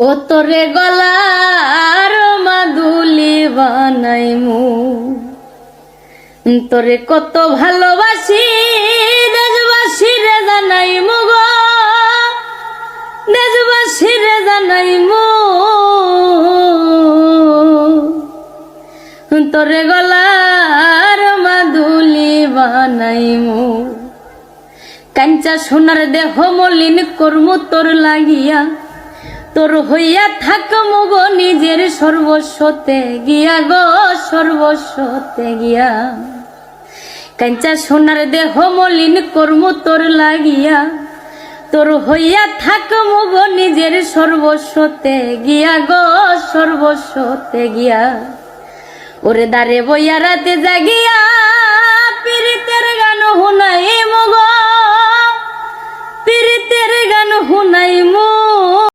ও তোরে গলার মাদুলি বানাইমু, তোরে কত ভালোবাসি দেশবাসী রে জানাইমু গো, দেশবাসী রে জানাইমু। তোরে গলার মাদুলি বানাইমু, কাঞ্চা সোনার দেহ মলিন করমু তোর লাগিয়া, তোর হইয়া থাকমু গো নিজের সর্বস্বতে গিয়া গো, সর্বস্বতে গিয়া। কাঞ্চা সোনার দেহ মলিন করমু তোর লাগিয়া, তোর হইয়া থাকমু গো নিজের সর্বস্বতে গিয়া গো, সর্বস্বতে গিয়া। ওরে দারে বইয়া রাতে জাগিয়া পীড়িতের গান হুনাইমু গো, পীড়িতের গান হুনাইমু।